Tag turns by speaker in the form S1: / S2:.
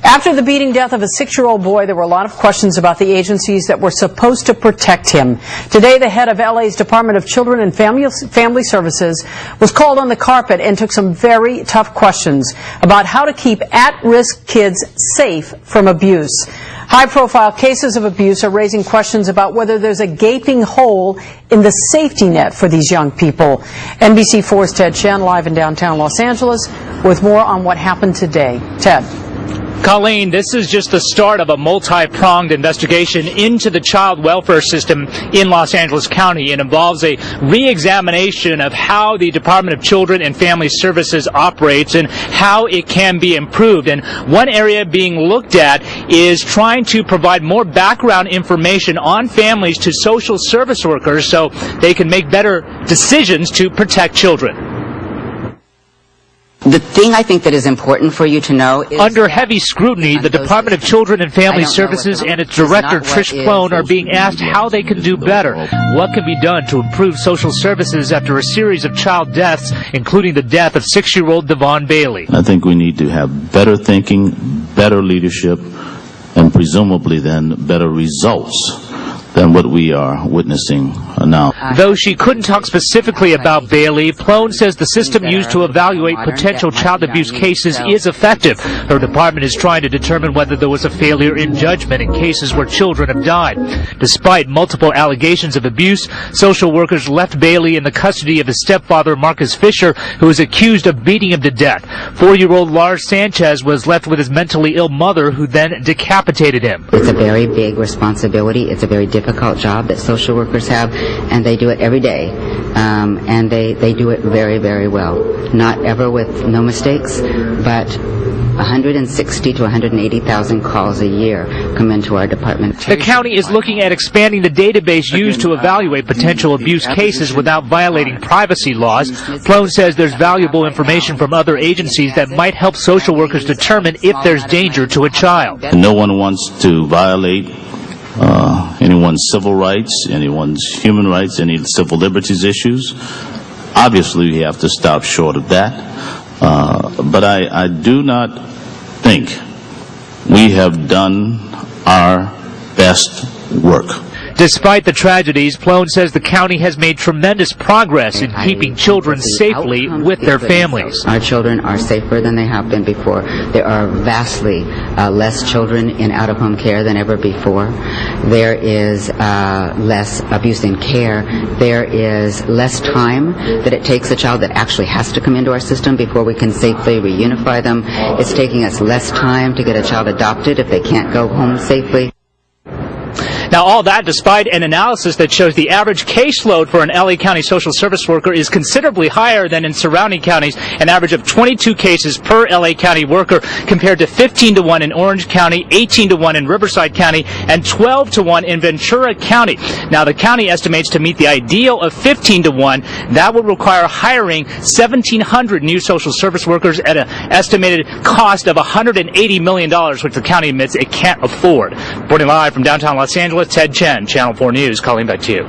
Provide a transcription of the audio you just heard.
S1: After the beating death of a 6-year-old boy, there were a lot of questions about the agencies that were supposed to protect him. Today, the head of LA's Department of Children and Family Services was called on the carpet and took some very tough questions about how to keep at-risk kids safe from abuse. High-profile cases of abuse are raising questions about whether there's a gaping hole in the safety net for these young people. NBC4's Ted Chen live in downtown Los Angeles with more on what happened today. Ted.
S2: Colleen, this is just the start of a multi-pronged investigation into the child welfare system in Los Angeles County. It involves a re-examination of how the Department of Children and Family Services operates and how it can be improved. And one area being looked at is trying to provide more background information on families to social service workers so they can make better decisions to protect children.
S3: The thing I think that is important for you to know is
S2: under heavy scrutiny, the Department of Children and Family Services and its director, Trish Clone, are being asked how they can do better. What can be done to improve social services after a series of child deaths, including the death of 6-year-old Devon Bailey?
S4: I think we need to have better thinking, better leadership, and presumably then better results than what we are witnessing now.
S2: Though she couldn't talk specifically about Bailey, Plone says the system used to evaluate potential child abuse cases is effective. Her department is trying to determine whether there was a failure in judgment in cases where children have died. Despite multiple allegations of abuse, social workers left Bailey in the custody of his stepfather, Marcus Fisher, who is accused of beating him to death. 4-year-old Lars Sanchez was left with his mentally ill mother, who then decapitated him.
S3: It's a very big responsibility. It's a very difficult job that social workers have, and they do it every day, and they do it very, very well. Not ever with no mistakes, but 160 to 180,000 calls a year come into our department.
S2: The county is looking at expanding the database used to evaluate potential abuse cases without violating privacy laws. Plone says there's valuable information from other agencies that might help social workers determine if there's danger to a child.
S4: No one wants to violate anyone's civil rights, anyone's human rights, any civil liberties issues. Obviously, we have to stop short of that. But I do not think we have done our best work.
S2: Despite the tragedies, Plone says the county has made tremendous progress in keeping children safely with their families.
S3: Our children are safer than they have been before. There are vastly less children in out-of-home care than ever before. There is less abuse in care. There is less time that it takes a child that actually has to come into our system before we can safely reunify them. It's taking us less time to get a child adopted if they can't go home safely.
S2: Now, all that despite an analysis that shows the average caseload for an LA County social service worker is considerably higher than in surrounding counties, an average of 22 cases per LA County worker compared to 15-to-1 in Orange County, 18-to-1 in Riverside County, and 12-to-1 in Ventura County. Now, the county estimates to meet the ideal of 15-to-1, that would require hiring 1,700 new social service workers at an estimated cost of $180 million, which the county admits it can't afford. Reporting live from downtown Los Angeles, Ted Chen, Channel 4 News, calling back to you.